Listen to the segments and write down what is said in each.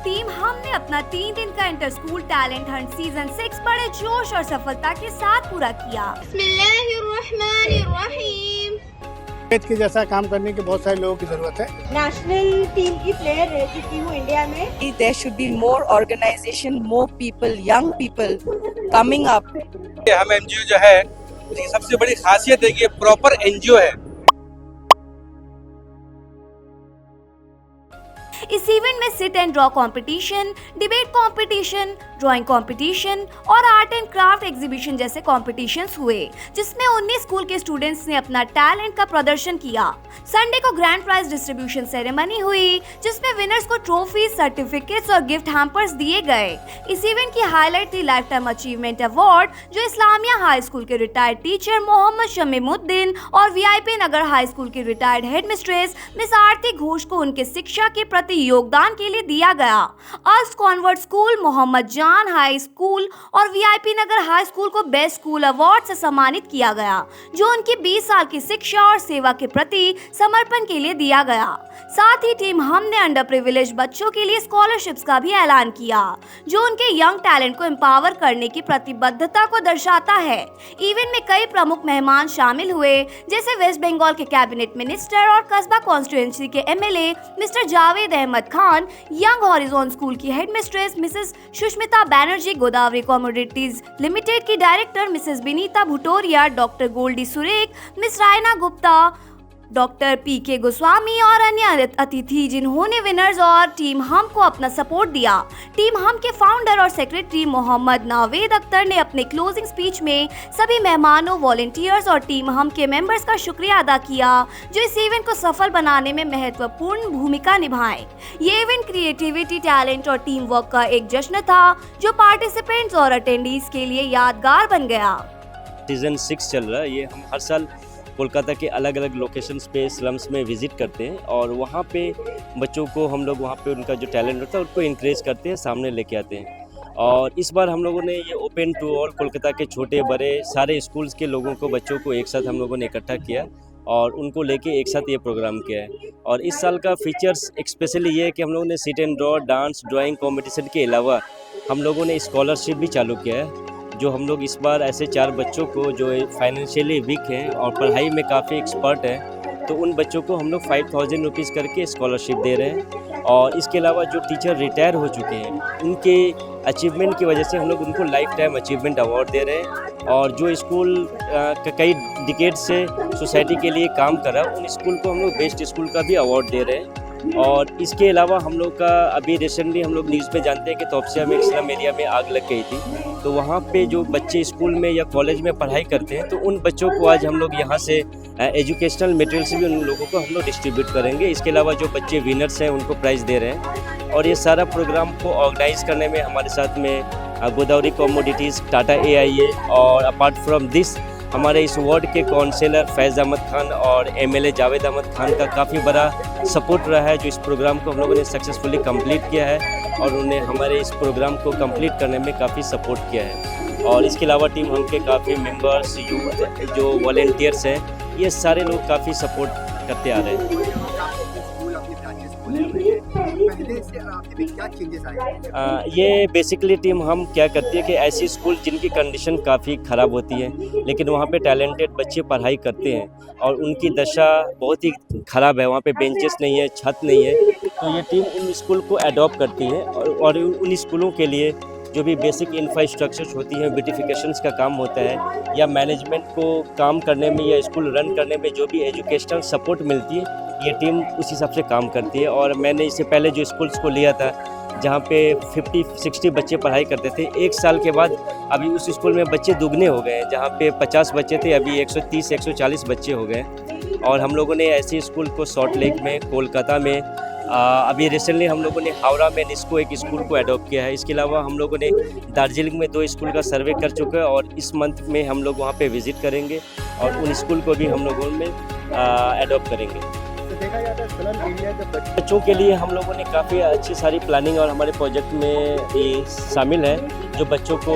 Team हम ने अपना 3 दिन का inter school talent Hunt season 6 बड़े जोश और सफलता के साथ पूरा किया। बिस्मिल्लाहिर्रहमानिर्रहीम। के जैसा काम करने की बहुत सारे लोगों की जरूरत है। नेशनल टीम की प्लेयर रह चुकी हूँ इंडिया में। There should be more organization, more people, young people coming up. हम एनजीओ जो है उसकी सबसे बड़ी खासियत है कि प्रॉपर एनजीओ है। इस इवेंट में sit and draw competition, debate competition, drawing competition और आर्ट एंड क्राफ्ट एग्जीबिशन जैसे कॉम्पिटिशन्स हुए, जिसमें 19 स्कूल के स्टूडेंट्स ने अपना टैलेंट का प्रदर्शन किया। संडे को ग्रैंड प्राइज डिस्ट्रीब्यूशन सेरेमनी हुई, जिसमें विनर्स को ट्रॉफीज, सर्टिफिकेट्स और गिफ्ट हैम्पर्स दिए गए। इस इवेंट की हाईलाइट थी लाइफ टाइम अचीवमेंट अवार्ड, जो इस्लामिया हाई स्कूल के रिटायर्ड टीचर मोहम्मद शमीमुद्दीन और वीआईपी नगर हाई स्कूल की रिटायर्ड हेडमिस्ट्रेस मिस आरती घोष को उनके शिक्षा के प्रति योगदान के लिए दिया गया। अर्ल्स कॉन्वर्ट स्कूल, मोहम्मद जान हाई स्कूल और वीआईपी नगर हाई स्कूल को बेस्ट स्कूल अवार्ड से सम्मानित किया गया, जो उनकी 20 साल की शिक्षा और सेवा के प्रति समर्पण के लिए दिया गया। साथ ही टीम हम ने अंडर प्रिविलेज बच्चों के लिए स्कॉलरशिप्स का भी ऐलान किया, जो उनके यंग टैलेंट को एम्पावर करने की प्रतिबद्धता को दर्शाता है। इवेंट में कई प्रमुख मेहमान शामिल हुए, जैसे वेस्ट बंगाल के कैबिनेट मिनिस्टर और कस्बा कॉन्स्टिट्यूएंसी के MLA mister Javed Ahmed Khan, young horizon school की headmistress missus Sushmita Banerjee, Godavari commodities limited की director missus Vinita Bhutoria, doctor Goldie Surekh, miss Raina Gupta, doctor PK Goswami और अन्य अतिथि, जिन्होंने विनर्स और टीम हम को अपना सपोर्ट दिया। टीम हम के फाउंडर और सेक्रेटरी मोहम्मद नावेद अख्तर ने अपने क्लोजिंग स्पीच में सभी मेहमानों, वॉलंटियर्स और टीम हम के मेंबर्स का शुक्रिया अदा किया, जो इस इवेंट को सफल बनाने में महत्वपूर्ण भूमिका निभाए। ये इवेंट क्रिएटिविटी, टैलेंट और टीम वर्क का एक जश्न था, जो पार्टिसिपेंट्स और अटेंडीज के लिए यादगार बन गया। सीजन 6 चल रहा है। ये हम हर साल कोलकाता के अलग अलग लोकेशंस पे, स्लम्स में विज़िट करते हैं और वहाँ पे बच्चों को हम लोग वहाँ पे उनका जो टैलेंट होता है उनको इंकरेज करते हैं, सामने लेके आते हैं। और इस बार हम लोगों ने ये ओपन टू ऑल कोलकाता के छोटे बड़े सारे स्कूल्स के लोगों को, बच्चों को एक साथ हम लोगों ने इकट्ठा किया और उनको लेके एक साथ ये प्रोग्राम किया है। और इस साल का फीचर्स स्पेशली ये है कि हम लोगों ने sit and draw, dance, drawing competition के अलावा हम लोगों ने स्कॉलरशिप भी चालू किया है, जो हम लोग इस बार ऐसे 4 बच्चों को जो फाइनेंशियली वीक हैं और पढ़ाई में काफ़ी एक्सपर्ट हैं, तो उन बच्चों को हम लोग 5000 रुपीज़ करके स्कॉलरशिप दे रहे हैं। और इसके अलावा जो टीचर रिटायर हो चुके हैं, उनके अचीवमेंट की वजह से हम लोग उनको लाइफ टाइम अचीवमेंट अवार्ड दे रहे हैं। और जो स्कूल कई डिकेड से सोसाइटी के लिए काम कर रहा है, उन स्कूल को हम लोग बेस्ट स्कूल का भी अवार्ड दे रहे हैं। और इसके अलावा हम लोग का अभी रिसेंटली हम लोग न्यूज़ में जानते हैं कि तोपसिया में एक स्लम एरिया में आग लग गई थी, तो वहाँ पे जो बच्चे स्कूल में या कॉलेज में पढ़ाई करते हैं, तो उन बच्चों को आज हम लोग यहाँ से एजुकेशनल मटेरियल्स भी उन लोगों को हम लोग डिस्ट्रीब्यूट करेंगे। इसके अलावा जो बच्चे विनर्स हैं उनको प्राइज़ दे रहे हैं। और ये सारा प्रोग्राम को ऑर्गेनाइज करने में हमारे साथ में गोदावरी कमोडिटीज़, टाटा AIA और अपार्ट फ्रॉम दिस हमारे इस वार्ड के काउंसिलर फैज़ अहमद खान और MLA जावेद अहमद खान का काफ़ी बड़ा सपोर्ट रहा है, जो इस प्रोग्राम को हम लोगों ने सक्सेसफुली कंप्लीट किया है और उन्हें हमारे इस प्रोग्राम को कंप्लीट करने में काफ़ी सपोर्ट किया है। और इसके अलावा टीम हम के काफ़ी मेंबर्स, यूथ, जो वॉलंटियर्स हैं, ये सारे लोग काफ़ी सपोर्ट करते आ रहे हैं। ये बेसिकली टीम हम क्या करती है कि ऐसी स्कूल जिनकी कंडीशन काफ़ी ख़राब होती है, लेकिन वहाँ पे टैलेंटेड बच्चे पढ़ाई करते हैं और उनकी दशा बहुत ही ख़राब है, वहाँ पे बेंचेस नहीं है, छत नहीं है, तो ये टीम उन स्कूल को अडॉप्ट करती है और उन स्कूलों के लिए जो भी बेसिक इंफ्रास्ट्रक्चर्स होती हैं, ब्यूटिफिकेशंस का काम होता है, या मैनेजमेंट को काम करने में या स्कूल रन करने में जो भी एजुकेशनल सपोर्ट मिलती है, ये टीम उस हिसाब से काम करती है। और मैंने इससे पहले जो स्कूल्स को लिया था जहाँ पे 50-60 बच्चे पढ़ाई करते थे, 1 साल के बाद अभी उस स्कूल में बच्चे दुगने हो गए हैं। जहाँ पे 50 बच्चे थे, अभी 130-140 बच्चे हो गए। और हम लोगों ने ऐसे स्कूल को सॉल्ट लेक में, कोलकाता में, अभी रिसेंटली हम लोगों ने हावड़ा में निस्को एक स्कूल को अडॉप्ट किया है। इसके अलावा हम लोगों ने दार्जिलिंग में 2 स्कूल का सर्वे कर चुका है और इस मंथ में हम लोग वहाँ पे विज़िट करेंगे और उन स्कूल को भी हम लोगों में अडॉप्ट करेंगे। देखा जाता है स्लम एरिया के बच्चों के लिए हम लोगों ने काफ़ी अच्छी सारी प्लानिंग और हमारे प्रोजेक्ट में ये शामिल है, जो बच्चों को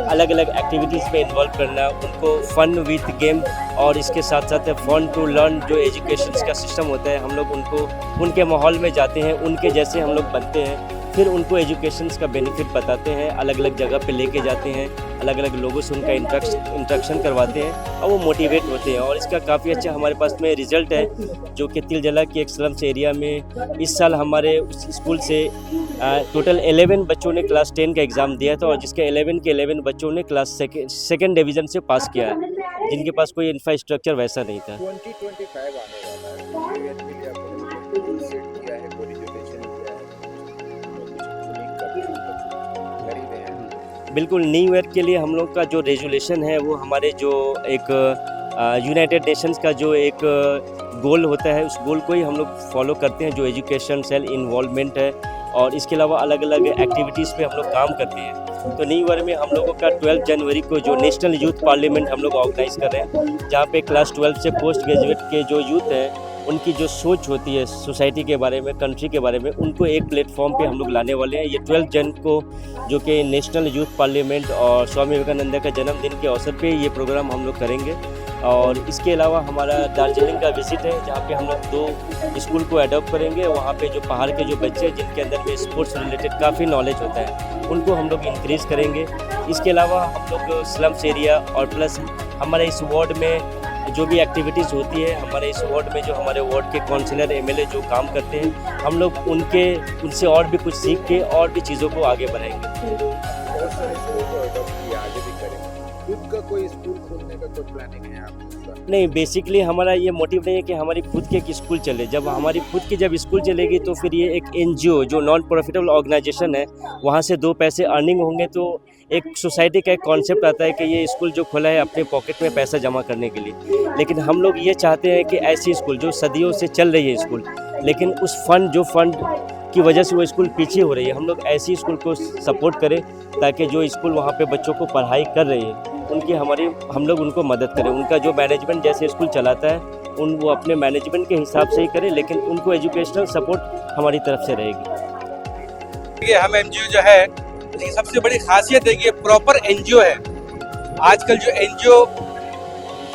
अलग अलग एक्टिविटीज़ में इन्वॉल्व करना, उनको फन विथ गेम और इसके साथ साथ फन टू लर्न जो एजुकेशन का सिस्टम होता है, हम लोग उनको उनके माहौल में जाते हैं, उनके जैसे हम लोग बनते हैं। फिर उनको एजुकेशंस का बेनिफिट बताते हैं, अलग अलग जगह पे लेके जाते हैं, अलग अलग लोगों से उनका इंट्रैक्शन करवाते हैं और वो मोटिवेट होते हैं। और इसका काफ़ी अच्छा हमारे पास में रिजल्ट है, जो कि तिलजला के एक स्लम्स एरिया में इस साल हमारे उस स्कूल से टोटल 11 बच्चों ने क्लास 10 का एग्ज़ाम दिया था, और जिसके 11 के 11 बच्चों ने क्लास सेकेंड डिवीज़न से पास किया है, जिनके पास कोई इंफ्रास्ट्रक्चर वैसा नहीं था। 2025 आने वाला है, न्यू ईयर के लिए आपने सेट किया है, कोई रिजर्वेशन किया है, गरीब हैं। बिल्कुल, न्यू ईयर के लिए हम लोग का जो रेजुलेशन है वो हमारे जो एक यूनाइटेड नेशंस का जो एक गोल होता है, उस गोल को ही हम लोग फॉलो करते हैं, जो एजुकेशन सेल इन्वॉल्वमेंट है, और इसके अलावा अलग अलग एक्टिविटीज़ पे हम लोग काम करते हैं। तो न्यू ईयर में हम लोगों का 12 जनवरी को जो नेशनल यूथ पार्लियामेंट हम लोग ऑर्गेनाइज कर रहे हैं, जहाँ पे क्लास 12 से पोस्ट ग्रेजुएट के जो यूथ हैं, उनकी जो सोच होती है सोसाइटी के बारे में, कंट्री के बारे में, उनको एक प्लेटफॉर्म पे हम लोग लाने वाले हैं। ये 12 जन को, जो कि नेशनल यूथ पार्लियामेंट और स्वामी विवेकानंद का जन्मदिन के अवसर पे ये प्रोग्राम हम लोग करेंगे। और इसके अलावा हमारा दार्जिलिंग का विजिट है, जहाँ पे हम लोग 2 स्कूल को अडॉप्ट करेंगे। वहाँ पे जो पहाड़ के जो बच्चे हैं, जिनके अंदर में स्पोर्ट्स रिलेटेड काफ़ी नॉलेज होता है, उनको हम लोग इंक्रीज़ करेंगे। इसके अलावा हम लोग स्लम्स एरिया और प्लस हमारे इस वार्ड में जो भी एक्टिविटीज़ होती है, हमारे इस वार्ड में जो हमारे वार्ड के काउंसिलर एमएलए जो काम करते हैं, हम लोग उनसे और भी कुछ सीख के और भी चीज़ों को आगे बढ़ाएंगे। बहुत सारे स्कूल को अडॉप्ट किया, आगे भी करेंगे। खुद का कोई स्कूल खोलने का कोई प्लानिंग है आपका? नहीं, बेसिकली हमारा ये मोटिव नहीं है कि हमारी खुद की एक स्कूल चले। जब हमारी खुद की जब स्कूल चलेगी तो फिर ये एक एनजीओ जो नॉन प्रॉफिटेबल ऑर्गेनाइजेशन है, वहाँ से 2 पैसे अर्निंग होंगे, तो एक सोसाइटी का एक कॉन्सेप्ट आता है कि ये स्कूल जो खुला है अपने पॉकेट में पैसा जमा करने के लिए। लेकिन हम लोग ये चाहते हैं कि ऐसी स्कूल जो सदियों से चल रही है स्कूल, लेकिन उस फंड की वजह से वो स्कूल पीछे हो रही है, हम लोग ऐसी स्कूल को सपोर्ट करें, ताकि जो स्कूल वहाँ पे बच्चों को पढ़ाई कर रही है हम लोग उनको मदद करें। उनका जो मैनेजमेंट जैसे स्कूल चलाता है, वो अपने मैनेजमेंट के हिसाब से ही करें, लेकिन उनको एजुकेशनल सपोर्ट हमारी तरफ से रहेगी। हम एनजीओ जो है, इसकी सबसे बड़ी खासियत है कि ये प्रॉपर एनजीओ है। आजकल जो एनजीओ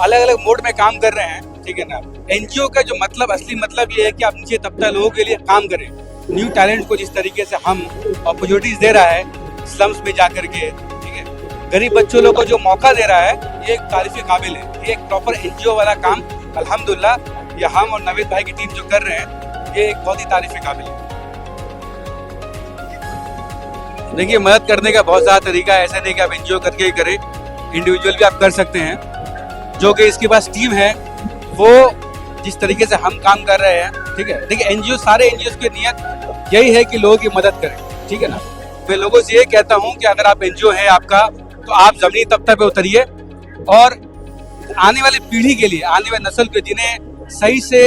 अलग अलग मोड में काम कर रहे हैं, ठीक है ना। एनजीओ का जो मतलब, असली मतलब ये है कि आप नीचे तबका लोगों के लिए काम करें। न्यू टैलेंट को जिस तरीके से हम अपॉर्चुनिटीज दे रहा है स्लम्स में जाकर के, ठीक है, गरीब बच्चों लोगों को जो मौका दे रहा है, ये एक तारीफ काबिल है। ये एक प्रॉपर एनजीओ वाला काम अल्हम्दुलिल्लाह ये हम और नवीद भाई की टीम जो कर रहे हैं, ये एक बहुत ही तारीफ काबिल है। देखिए, मदद करने का बहुत ज़्यादा तरीका है, ऐसा नहीं कि आप एनजीओ करके ही करें, इंडिविजुअल भी आप कर सकते हैं। जो कि इसके पास टीम है, वो जिस तरीके से हम काम कर रहे हैं, ठीक है। देखिए, एनजीओ, सारे एनजीओ की नियत यही है कि लोगों की मदद करें, ठीक है ना। मैं लोगों से ये कहता हूँ कि अगर आप एनजीओ हैं आपका, तो आप ज़मीनी तबके पे उतरिए, और आने वाली पीढ़ी के लिए, आने वाली नस्ल के, जिन्हें सही से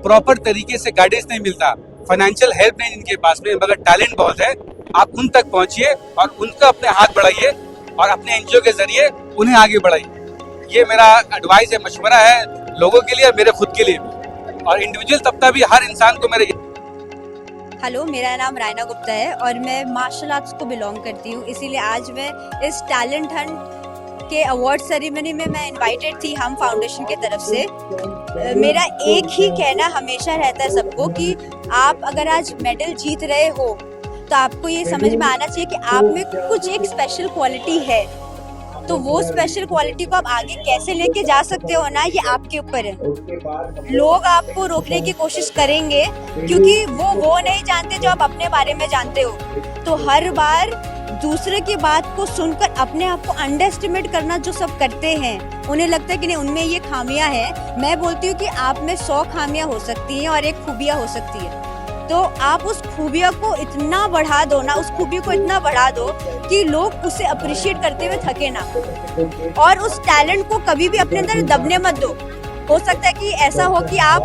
प्रॉपर तरीके से गाइडेंस नहीं मिलता, फाइनेंशियल हेल्प नहीं जिनके पास में, मगर टैलेंट बहुत है, आप उन तक पहुंचिए और उनका अपने हाथ बढ़ाइए और अपने एनजीओ के जरिए उन्हें आगे बढ़ाइए। ये मेरा एडवाइस है, मशवरा है लोगों के लिए, मेरे खुद के लिए भी, और इंडिविजुअल तबका भी, हर इंसान को मेरे। हेलो, मेरा नाम रायना गुप्ता है और मैं मार्शल आर्ट्स को बिलोंग करती हूँ, इसीलिए आज मैं इस टैलेंट हंट के अवार्ड सेरेमनी में मैं इनवाइटेड थी, हम फाउंडेशन की तरफ से। मेरा एक ही कहना हमेशा रहता है सबको कि आप अगर आज मेडल जीत रहे हो, तो आपको ये समझ में आना चाहिए कि आप में कुछ एक स्पेशल क्वालिटी है। तो वो स्पेशल क्वालिटी को आप आगे कैसे लेके जा सकते हो ना, ये आपके ऊपर है। लोग आपको रोकने की कोशिश करेंगे, क्योंकि वो नहीं जानते जो आप अपने बारे में जानते हो। तो हर बार दूसरे की बात को सुनकर अपने आप को अंडर एस्टिमेट करना जो सब करते हैं, उन्हें लगता है कि नहीं, उनमें ये खामियां हैं। मैं बोलती हूँ कि आप में 100 खामियां हो सकती हैं और एक खूबियाँ हो सकती है। तो आप उस खूबियों को इतना बढ़ा दो ना, उस खूबी को इतना बढ़ा दो कि लोग उसे अप्रिशिएट करते हुए थके ना, और उस टैलेंट को कभी भी अपने अंदर दबने मत दो। हो सकता है कि ऐसा हो कि आप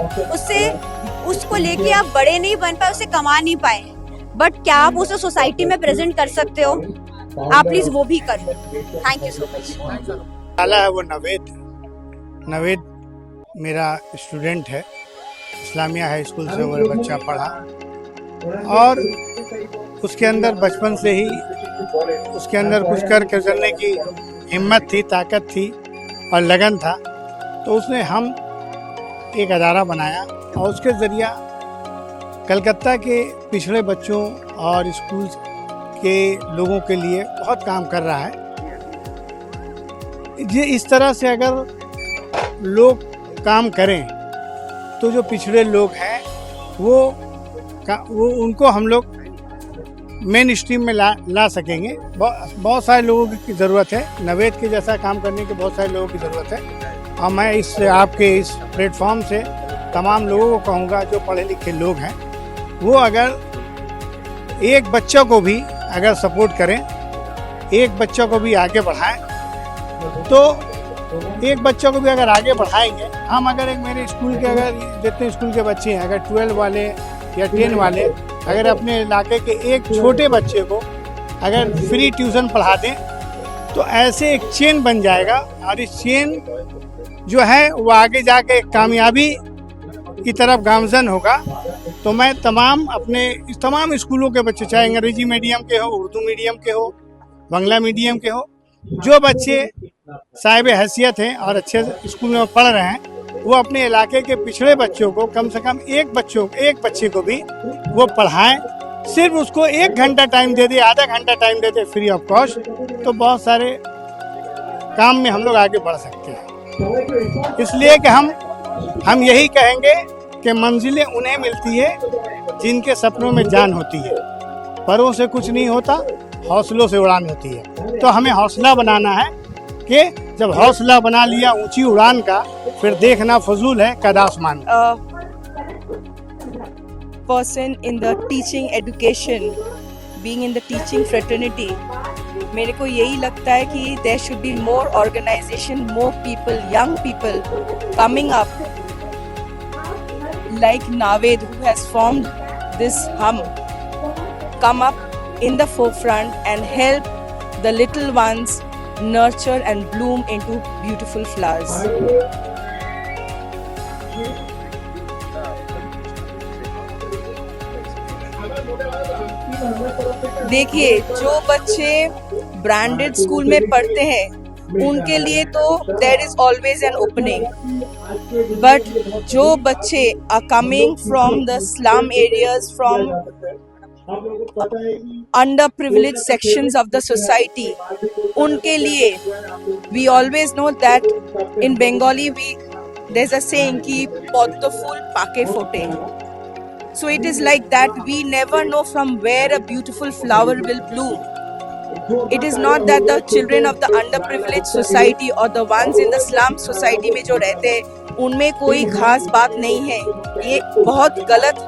उसको लेके आप बड़े नहीं बन पाए, उसे कमा नहीं पाए, बट क्या आप उसे सोसाइटी में प्रेजेंट कर सकते हो? आप प्लीज वो भी करो। Thank you so much. है वो नवेद मेरा स्टूडेंट है, इस्लामिया हाई स्कूल से वो बच्चा पढ़ा, और उसके अंदर बचपन से ही उसके अंदर कुछ करके चलने की हिम्मत थी, ताकत थी और लगन था। तो उसने हम एक अदारा बनाया और उसके ज़रिया कलकत्ता के पिछड़े बच्चों और स्कूल के लोगों के लिए बहुत काम कर रहा है। ये इस तरह से अगर लोग काम करें तो जो पिछड़े लोग हैं वो उनको हम लोग मेन स्ट्रीम में ला सकेंगे। बहुत सारे लोगों की ज़रूरत है, नवेद के जैसा काम करने की बहुत सारे लोगों की ज़रूरत है। और मैं आपके इस प्लेटफॉर्म से तमाम लोगों को कहूँगा जो पढ़े लिखे लोग हैं वो अगर एक बच्चों को भी अगर सपोर्ट करें, एक बच्चों को भी आगे बढ़ाएं, तो एक बच्चों को भी अगर आगे बढ़ाएंगे हम, अगर एक मेरे स्कूल के अगर जितने स्कूल के बच्चे हैं, अगर 12 वाले या 10 वाले अगर अपने इलाके के एक छोटे बच्चे को अगर फ्री ट्यूशन पढ़ा दें तो ऐसे एक चेन बन जाएगा और इस चेन जो है वो आगे जाके एक कामयाबी की तरफ गामजन होगा। तो मैं तमाम स्कूलों के बच्चे, चाहे अंग्रेजी मीडियम के हो, उर्दू मीडियम के हो, बांग्ला मीडियम के हो, जो बच्चे साहिब हैसियत हैं और अच्छे स्कूल में पढ़ रहे हैं, वो अपने इलाके के पिछड़े बच्चों को कम से कम एक बच्चे को भी वो पढ़ाएं। सिर्फ उसको 1 घंटा टाइम दे दे, आधा घंटा time they they free of cost, तो बहुत सारे काम में हम लोग आगे बढ़ सकते हैं। इसलिए कि हम यही कहेंगे कि मंजिलें उन्हें मिलती है जिनके सपनों में जान होती है। परों से कुछ नहीं होता, हौसलों से उड़ान होती है। तो हमें हौसला बनाना है कि जब हौसला बना लिया ऊंची उड़ान का, फिर देखना फजूल है कद आसमान। Person in the teaching education, being in the teaching fraternity, मेरे को यही लगता है कि there should be more organization, more people, young people coming up like Naved, who has formed this hum, come up in the forefront and help the little ones nurture and bloom into beautiful flowers. देखिए, जो बच्चे branded school में पढ़ते हैं उनके लिए तो there is always an opening, but जो बच्चे are coming from the slum areas, from underprivileged sections of the society, उनके लिए we always know that in Bengali there's a saying कि पद्म फूल पाके फोटे. So it is like that, we never know from where a beautiful flower will bloom. It is not that the children of the underprivileged society or the ones in the slum society में जो रहते हैं उनमें कोई खास बात नहीं है, ये बहुत गलत.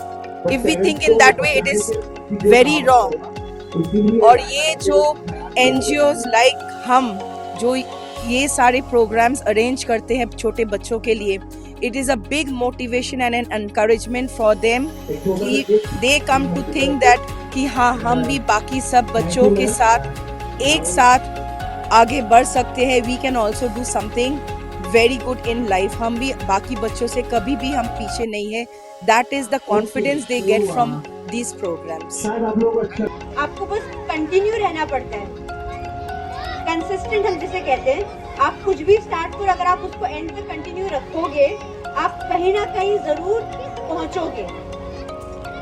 If we think in that way, it is very wrong. और ये जो NGOs like हम जो ये सारे programs arrange करते हैं छोटे बच्चों के लिए, it is a big motivation and an encouragement for them कि they come to think that कि हाँ, हम भी बाकी सब बच्चों के साथ एक साथ आगे बढ़ सकते हैं. We can also do something very good in life. हम भी बाकी बच्चों से कभी भी हम पीछे नहीं है. That is the confidence they get from these programs. आपको बस कंटिन्यू रहना पड़ता है, कंसिस्टेंट हम जिसे कहते हैं. आप कुछ भी स्टार्ट करो, अगर आप उसको एंड तक कंटिन्यू रखोगे, आप कहीं ना कहीं जरूर पहुंचोगे.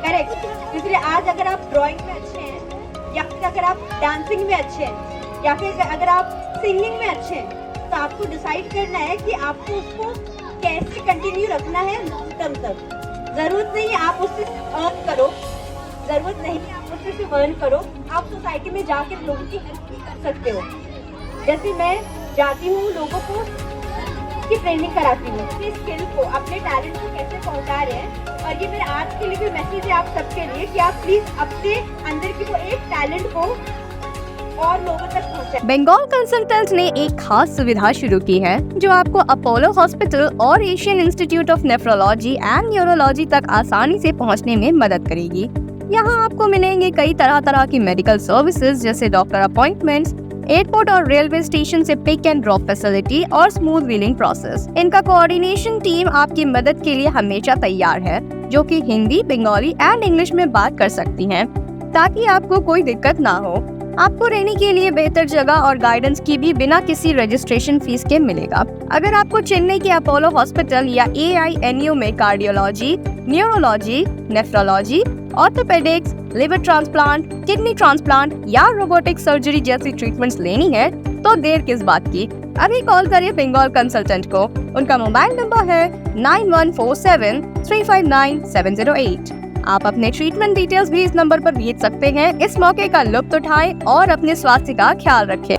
करेक्ट. इसलिए आज अगर आप ड्राइंग में अच्छे हैं, या फिर अगर आप डांसिंग में अच्छे हैं, या फिर अगर आप सिंगिंग में अच्छे हैं, तो आपको डिसाइड करना है कि आपको उसको कैसे कंटिन्यू रखना है लॉन्ग टर्म तक. जरूरत नहीं है आप उससे अर्न करो, जरूरत नहीं है आप उससे सिर्फ अर्न करो. आप सोसाइटी में जाकर लोगों की हेल्प भी कर सकते हो. जैसे मैं जाती हूँ, लोगों को की ट्रेनिंग कराती हूँ, अपने स्किल को, अपने टैलेंट को कैसे पहुँचा रहे हैं. और ये मेरा आज के लिए भी मैसेज है आप सबके लिए कि आप प्लीज अपने अंदर की वो एक टैलेंट को और लोगों तक पहुंचाएं. बंगाल कंसल्टेंट ने एक खास सुविधा शुरू की है जो आपको अपोलो हॉस्पिटल और Asian institute of nephrology and neurology तक आसानी से पहुंचने में मदद करेगी. यहाँ आपको मिलेंगे कई तरह की मेडिकल सर्विसेज जैसे डॉक्टर अपॉइंटमेंट्स, एयरपोर्ट और रेलवे स्टेशन से पिक एंड ड्रॉप फैसिलिटी और स्मूथ व्हीलिंग प्रोसेस. इनका कोऑर्डिनेशन टीम आपकी मदद के लिए हमेशा तैयार है, जो कि हिंदी, बंगाली एंड इंग्लिश में बात कर सकती हैं, ताकि आपको कोई दिक्कत ना हो. आपको रहने के लिए बेहतर जगह और गाइडेंस की भी बिना किसी रजिस्ट्रेशन फीस के मिलेगा. अगर आपको चेन्नई के अपोलो हॉस्पिटल या AINU में cardiology, neurology, nephrology, orthopaedics, liver transplant, kidney transplant या रोबोटिक सर्जरी जैसी ट्रीटमेंट्स लेनी है तो देर किस बात की, अभी कॉल करिए बंगाल कंसल्टेंट को। उनका मोबाइल नंबर है 9147359708। आप अपने ट्रीटमेंट डिटेल्स भी इस नंबर पर भेज सकते हैं। इस मौके का लुत्फ उठाएं और अपने स्वास्थ्य का ख्याल रखें।